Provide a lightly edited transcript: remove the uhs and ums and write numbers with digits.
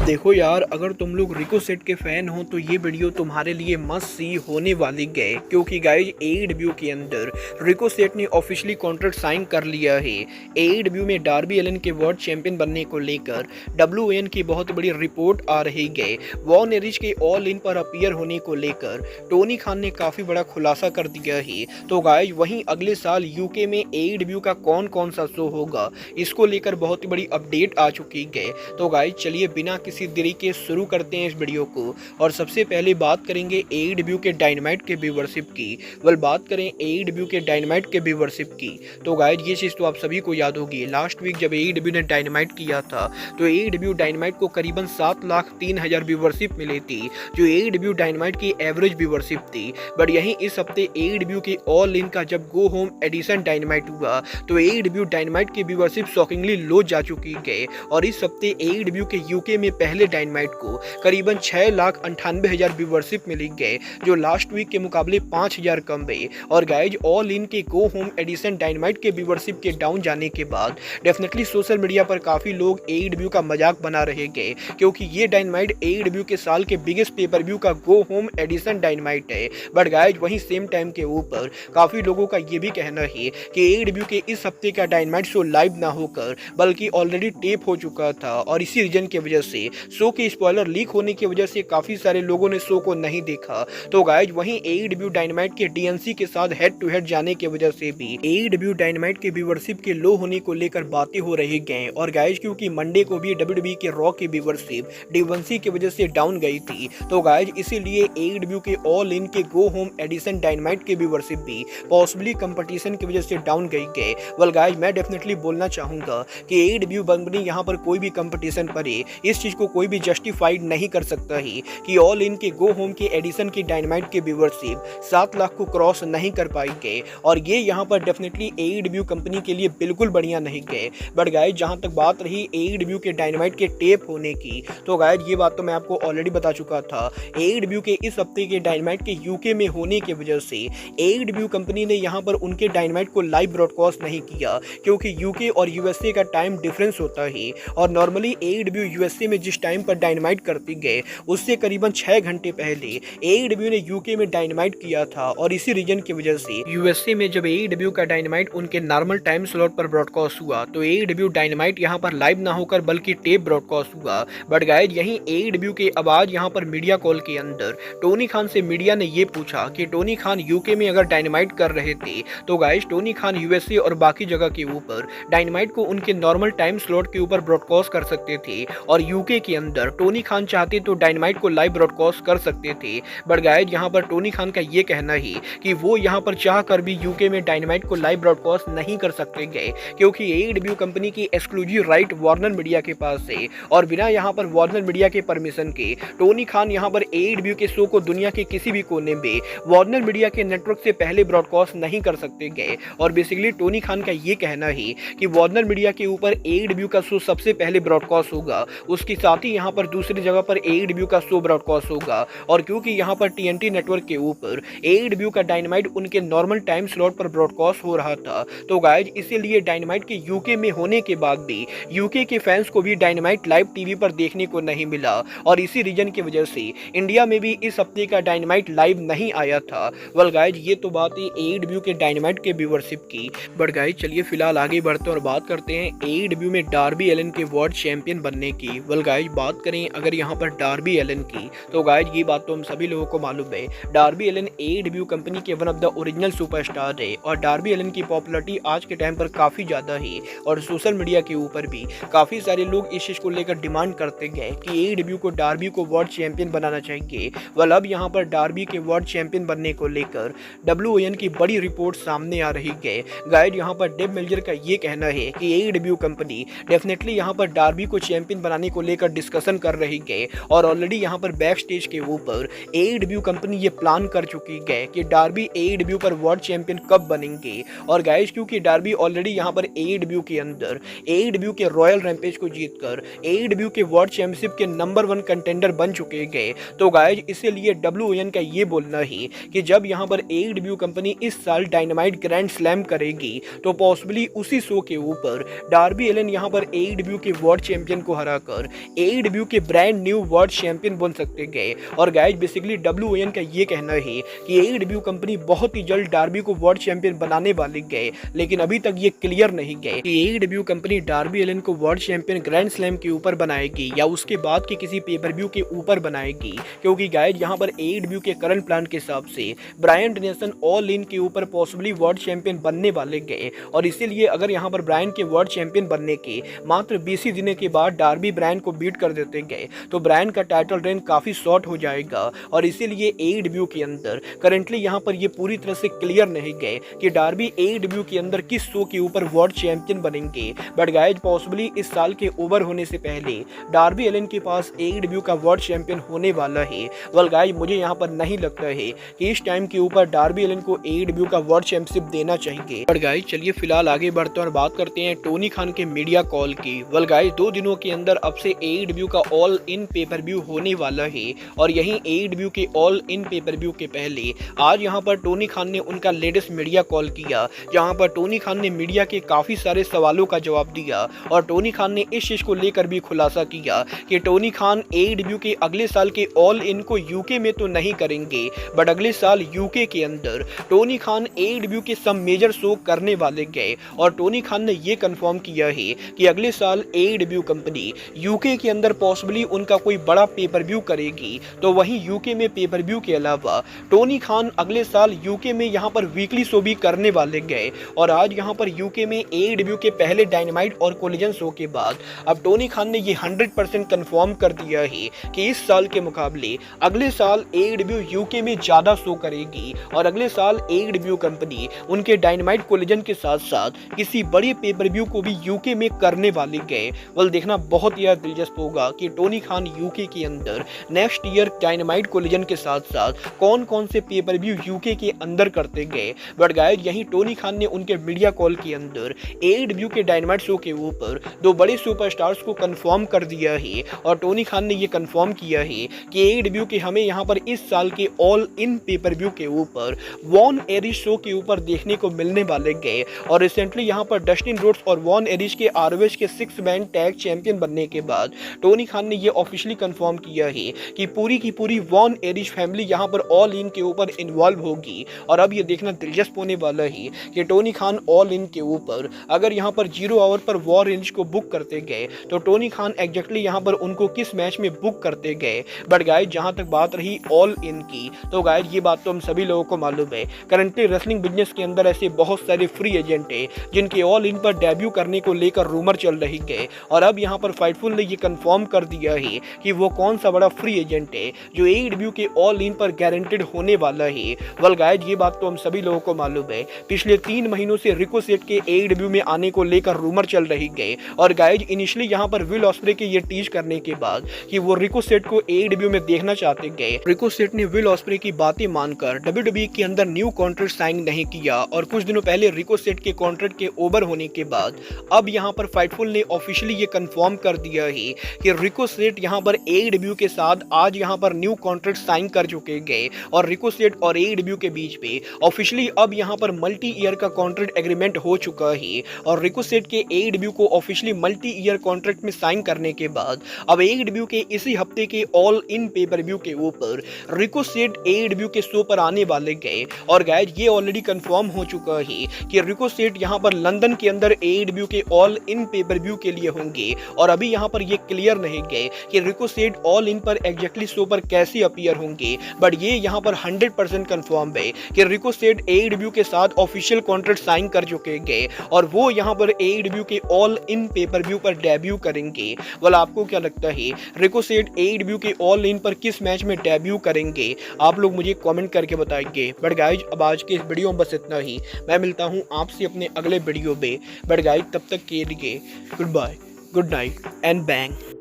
देखो यार, अगर तुम लोग रिको सेट के फैन हो तो ये वीडियो तुम्हारे लिए मस्ट सी होने वाली है, क्योंकि गाइज एडब्ल्यू के अंदर रिको सेट ने ऑफिशियली कॉन्ट्रैक्ट साइन कर लिया है। एडब्ल्यू में डार्बी एलन के वर्ल्ड चैंपियन बनने को लेकर डब्ल्यूएन की बहुत बड़ी रिपोर्ट आ रही है। वॉन एरिज के ऑल इन पर अपीयर होने को लेकर टोनी खान ने काफी बड़ा खुलासा कर दिया है। तो गाइज वहीं अगले साल यूके में एडब्ल्यू का कौन कौन सा शो होगा, इसको लेकर बहुत ही बड़ी अपडेट आ चुकी है। तो गाइज चलिए बिना किसी देरी के शुरू करते हैं इस वीडियो को। और सबसे पहले बात करेंगे एडब्ल्यू के डायनामाइट के व्यूअरशिप की। बात करें एडब्ल्यू के डायनामाइट के व्यूअरशिप की तो गाइज ये चीज़ तो आप सभी को याद होगी। लास्ट वीक जब एडब्ल्यू ने डायनामाइट किया था तो एडब्ल्यू डायनामाइट को करीबन 7,03,000 व्यूअरशिप मिली थी, जो एडब्ल्यू डायनामाइट की एवरेज व्यूअरशिप थी। बट यहीं इस हफ्ते एडब्ल्यू के ऑल इन का जब गो होम एडिशन डायनामाइट हुआ तो एडब्ल्यू डायनामाइट की व्यूअरशिप शॉकिंगली लो जा चुकी है। और इस हफ्ते एडब्ल्यू के यूके में पहले डायनामाइट को करीबन 6,98,000 व्यूअरशिप मिली गए, जो लास्ट वीक के मुकाबले 5,000 कम है। और गाइज ऑल इन के गो होम एडिशन डायनामाइट के व्यूअरशिप के डाउन जाने के बाद डेफिनेटली सोशल मीडिया पर काफी लोग एडब्ल्यू का मजाक बना रहे हैं, क्योंकि ये डायनामाइट एडब्ल्यू के साल के बिगेस्ट पेपर व्यू का गो होम एडिशन डायनामाइट है। बट गाइज वहीं सेम टाइम के ऊपर काफी लोगों का ये भी कहना है कि एडब्ल्यू के इस हफ्ते का डायनामाइट शो लाइव ना होकर बल्कि ऑलरेडी टेप हो चुका था, और इसी रीजन की वजह से शो के स्पॉइलर लीक होने की वजह से काफी सारे लोगों ने शो को नहीं देखा। तो गाइज वहीं एडब्ल्यू डायनामाइट के डीएनसी के साथ हेड टू हेड जाने की वजह से भी एडब्ल्यू डायनामाइट के व्यूअरशिप के लो होने को लेकर बातें हो रही गए। और गाइज क्योंकि मंडे को भी डब्ल्यूडब्ल्यूई के रॉ की व्यूअरशिप डीएनसी की वजह से डाउन गई थी, तो गाइज इसीलिए एडब्ल्यू के ऑल इन के गो होम एडिशन डायनामाइट के व्यूअरशिप भी पॉसिबली कंपटीशन की वजह से डाउन गई है। वेल गाइज मैं डेफिनेटली बोलना चाहूंगा कि एडब्ल्यू कंपनी यहाँ पर कोई भी कंपटीशन पर है, इस चीज को कोई भी जस्टिफाइड नहीं कर सकता है कि ऑल इन के गो होम के एडिशन की डायनामाइट के व्यूअरशिप 7 लाख को क्रॉस नहीं कर पाई गए। और ये यहाँ पर डेफिनेटली एडब्ल्यू कंपनी के लिए बिल्कुल बढ़िया नहीं गए। बट गाइज जहाँ तक बात रही एडब्ल्यू के डायनामाइट के टेप होने की, तो गाइज ये बात तो मैं आपको ऑलरेडी बता चुका था। एडब्ल्यू के इस हफ्ते के डायनामाइट के यूके में होने की वजह से एडब्ल्यू कंपनी ने यहाँ पर उनके डायनामाइट को लाइव ब्रॉडकास्ट नहीं किया, क्योंकि यूके और यूएसए का टाइम डिफरेंस होता है। और नॉर्मली एडब्ल्यू यूएसए में जिस टाइम पर डायनामाइट करती गए उससे करीबन 6 घंटे पहले एडब्ल्यू ने यूके में डायनामाइट किया था। और इसी रीजन की वजह से यूएसए में जब एडब्ल्यू का डायनामाइट उनके नॉर्मल टाइम स्लॉट पर ब्रॉडकास्ट हुआ तो एडब्ल्यू डायनामाइट यहाँ पर लाइव ना होकर बल्कि टेप ब्रॉडकास्ट हुआ। बट गाइज यहीं एडब्ल्यू के आवाज यहाँ पर मीडिया कॉल के अंदर टोनी खान से मीडिया ने ये पूछा कि टोनी खान यूके में अगर डायनामाइट कर रहे थे तो गाइज टोनी खान यूएसए और बाकी जगह के ऊपर डायनामाइट को उनके नॉर्मल टाइम स्लॉट के ऊपर ब्रॉडकास्ट कर सकते थे, और यूके के अंदर टोनी खान चाहते तो डायनामाइट को लाइव ब्रॉडकास्ट कर सकते थे। बट गाइज यहाँ पर टोनी खान का ये कहना है कि वो यहाँ पर चाह कर भी यूके में डायनामाइट को लाइव ब्रॉडकास्ट नहीं कर सकते गए, क्योंकि एडब्ल्यू कंपनी की एक्सक्लूसिव राइट वार्नर मीडिया के पास है। और बिना यहाँ पर वार्नर मीडिया के परमिशन के टोनी खान यहाँ पर एडब्ल्यू के शो को दुनिया के किसी भी कोने में वार्नर मीडिया के नेटवर्क से पहले ब्रॉडकास्ट नहीं कर सकते गए। और बेसिकली टोनी खान का ये कहना है कि वार्नर मीडिया के ऊपर एडब्ल्यू का शो सबसे पहले ब्रॉडकास्ट होगा, उसके साथ ही यहाँ पर दूसरी जगह पर एडब्ल्यू का शो ब्रॉडकास्ट होगा। और क्योंकि यहाँ पर टीएनटी नेटवर्क के ऊपर एडब्ल्यू का डायनामाइट उनके नॉर्मल टाइम स्लॉट पर ब्रॉडकास्ट हो रहा था, तो गाइज इसीलिए डायनामाइट के यूके में होने के बाद भी यूके के फैंस को भी डायनामाइट लाइव टीवी पर देखने को नहीं मिला। और इसी रीजन की वजह से इंडिया में भी इस हफ्ते का डायनामाइट लाइव नहीं आया था। वेल गाइज ये तो बात है एडब्ल्यू के डायनामाइट के व्यूअरशिप की। बट गाइज चलिए फिलहाल आगे बढ़ते और बात करते हैं एडब्ल्यू में डार्बी एलन के वर्ल्ड चैंपियन बनने की। वेल गाइज बात करें अगर यहाँ पर डार्बी एलन की, तो गाइज ये बात तो हम सभी लोगों को मालूम है, डार्बी एलन एडब्ल्यू कंपनी के one of the original superstar है। और डार्बी एलन की पॉपुलैरिटी आज के टाइम पर काफी ज्यादा है, और सोशल मीडिया के ऊपर भी काफी सारे लोग इस चीज को लेकर डिमांड करते गए कि एडब्ल्यू को डार्बी को वर्ल्ड चैंपियन बनाना चाहिए। वेल अब यहाँ पर डार्बी के वर्ल्ड चैंपियन बनने को लेकर डब्ल्यूएन की बड़ी रिपोर्ट सामने आ रही है। गाइड यहाँ पर डेव मेल्जर का ये कहना है कि एडब्ल्यू कंपनी डेफिनेटली यहाँ पर डार्बी को चैंपियन बनाने को लेकर डिस्कशन कर रही है। और ऑलरेडी यहाँ पर बैक स्टेज के ऊपर एडब्ल्यू कंपनी ये प्लान कर चुकी है कि डार्बी एडब्ल्यू पर वर्ल्ड चैंपियन कब बनेंगे। और गाइज क्योंकि डार्बी ऑलरेडी यहाँ पर एडब्ल्यू के अंदर एडब्ल्यू के रॉयल रैम्पेज को जीतकर एडब्ल्यू के वर्ल्ड चैंपियनशिप के नंबर 1 कंटेंडर बन चुके गए, तो गाइज इसीलिए डब्ल्यूएन का ये बोलना है कि जब यहाँ पर एडब्ल्यू कंपनी इस साल डायनामाइट ग्रैंड स्लैम करेगी तो पॉसिबली उसी शो के ऊपर डार्बी एलन यहाँ पर एडब्ल्यू के वर्ल्ड चैंपियन को हराकर AEW के ब्रांड न्यू वर्ल्ड चैंपियन बन सकते गए। और गाइज बेसिकली WON का ये कहना है कि AEW कंपनी बहुत ही जल्द डार्बी को वर्ल्ड चैंपियन बनाने वाले गए, लेकिन अभी तक ये क्लियर नहीं गए कि AEW कंपनी डार्बी एलिन को वर्ल्ड चैंपियन ग्रैंड स्लैम के ऊपर बनाएगी या उसके बाद के किसी पेपर व्यू के ऊपर बनाएगी। क्योंकि गाइज यहाँ पर AEW के करंट प्लान के हिसाब से ब्रायन डेनियल्सन ऑल इन के ऊपर पॉसिबली वर्ल्ड चैंपियन बनने वाले गए, और इसीलिए अगर यहाँ पर ब्रायन के वर्ल्ड चैंपियन बनने के मात्र 20 ही दिन के बाद डार्बी ब्रायन को बीट कर देते गए तो ब्रायन का टाइटल रेन काफी शॉर्ट हो जाएगा। और इसीलिए AEW के अंदर करंटली यहाँ पर ये पूरी तरह से क्लियर नहीं गए कि डार्बी AEW के अंदर किस शो के ऊपर वर्ल्ड चैंपियन बनेंगे। बट गाइज पॉसिबली इस साल के ओवर होने से पहले डार्बी एलिन के पास AEW का वर्ल्ड चैंपियन होने वाला है। वेल गाइज मुझे यहाँ पर नहीं लगता है कि इस टाइम के ऊपर डार्बी एलिन को AEW का वर्ल्ड चैंपियनशिप देना चाहिए। बट गाइज चलिए फिलहाल आगे बढ़ते हैं और बात करते हैं टोनी खान के मीडिया कॉल की। वेल गाइज 2 दिनों के अंदर अब से AEW का ऑल इन पेपर व्यू होने वाला है, और यहीं AEW के ऑल इन पेपर व्यू के पहले आज यहाँ पर टोनी खान ने उनका लेटेस्ट मीडिया कॉल किया, जहाँ पर टोनी खान ने मीडिया के काफी सारे सवालों का जवाब दिया। और टोनी खान ने इस चीज को लेकर भी खुलासा किया कि टोनी खान AEW के अगले साल के ऑल इन को यूके में तो नहीं करेंगे, बट अगले साल यूके के अंदर टोनी खान AEW के सब मेजर शो करने वाले गए। और टोनी खान ने ये कंफर्म किया है कि अगले साल AEW कंपनी यूके के अंदर पॉसिबली उनका कोई बड़ा पेपर व्यू करेगी, तो वहीं यूके में पेपर व्यू के अलावा टोनी खान अगले साल यूके में यहाँ पर वीकली शो भी करने वाले गए। और आज यहाँ पर यूके में AEW के पहले डायनामाइट और कोलिजन शो के बाद अब टोनी खान ने ये 100% कंफर्म कर दिया है कि इस साल के मुकाबले अगले साल AEW यूके में ज्यादा शो करेगी, और अगले साल AEW कंपनी उनके डायनामाइट कोलिजन के साथ साथ किसी बड़े पेपर व्यू को भी यूके में करने वाले गए। वेल देखना बहुत ही दिलचस्प होगा कि टोनी खान यूके के अंदर नेक्स्ट ईयर डायनामाइट कोलिजन के साथ साथ कौन कौन से पेपर व्यू यूके के अंदर करते गए। बट गाइस यही टोनी खान ने उनके मीडिया कॉल के अंदर AEW के डायनामाइट शो के ऊपर 2 बड़े सुपरस्टार्स को कंफर्म कर दिया है, और टोनी खान ने यह कंफर्म किया है कि AEW के हमें यहाँ पर इस साल के ऑल इन पेपर व्यू के ऊपर वॉन एरिश शो के ऊपर देखने को मिलने वाले गए। और रिसेंटली यहाँ पर डस्टिन रोड्स और वॉन एरिश के ROH के 6 मैन टैग चैंपियन बनने के बाद टोनी खान ने यह ऑफिशियली कंफर्म किया है कि पूरी की पूरी वॉन एरिश फैमिली यहाँ पर ऑल इन के ऊपर इन्वॉल्व होगी। और अब ये देखना दिलचस्प होने वाला है कि टोनी खान ऑल इन के ऊपर अगर यहाँ पर 0 आवर पर वॉन एरिश को बुक करते गए तो टोनी खान एग्जैक्टली यहाँ पर उनको किस मैच में बुक करते गए। बट गाइस जहाँ तक बात रही ऑल इन की, तो गाइस ये बात तो हम सभी लोगों को मालूम है, करंटली रेसलिंग बिजनेस के अंदर ऐसे बहुत सारे फ्री एजेंट है जिनके ऑल इन पर डेब्यू करने को लेकर रूमर चल रही है। और अब यहाँ पर फाइटफुल ने ये कंफर्म कर दिया है कि वो कौन सा बड़ा फ्री एजेंट है जो AEW के ऑल इन पर गारंटेड होने वाला है। वेल गाइस ये बात तो हम सभी लोगों को मालूम है, पिछले 3 महीनों से रिको सेट के AEW में आने को लेकर रूमर चल रही है। और गाइस इनिशियली यहाँ पर विल ऑस्प्रे के ये टीज करने के बाद कि वो रिको सेट को AEW में देखना चाहते गए, रिको सेट ने विल ऑस्प्रे की बातें मानकर WWE के अंदर न्यू कॉन्ट्रैक्ट साइन नहीं किया। और कुछ दिनों पहले रिको सेट के कॉन्ट्रैक्ट के ओवर होने के बाद अब यहाँ पर फाइटफुल ने ऑफिशियली ये कंफर्म कर दिया है कि रिको सेट यहाँ पर AEW के साथ आज यहाँ पर न्यू कॉन्ट्रैक्ट साइन कर चुके गए। और रिको सेट और AEW के बीच में ऑफिशियली अब यहाँ पर मल्टी ईयर का कॉन्ट्रैक्ट एग्रीमेंट हो चुका है। और रिको सेट के AEW को ऑफिशियली मल्टी ईयर कॉन्ट्रैक्ट में साइन करने के बाद अब AEW के इसी हफ्ते के ऑल इन पेपर व्यू के ऊपर रिको सेट AEW के शो पर आने वाले गए। और गाइस ये ऑलरेडी कंफर्म हो चुका है कि रिको सेट यहाँ पर लंदन के अंदर AEW के ऑल इन पेपर व्यू के लिए होंगे। और अभी यहाँ पर ये क्लियर नहीं गए कि रिको सेट ऑल इन पर एग्जैक्टली शो पर कैसे अपीयर होंगे, बट ये यहाँ पर 100% कंफर्म है कि रिको सेट AEW के साथ ऑफिशियल कॉन्ट्रैक्ट साइन कर चुके गए और वो यहाँ पर AEW के ऑल इन पेपर व्यू पर डेब्यू करेंगे। वाल आपको क्या लगता है रिको सेट AEW के ऑल इन पर किस मैच में डेब्यू करेंगे? आप लोग मुझे कमेंट करके बताइए। बट गाइज अब आज के इस वीडियो में बस इतना ही। मैं मिलता हूँ आपसे अपने अगले वीडियो में। बट गाइज तब तक के लिए goodbye, good night and bang.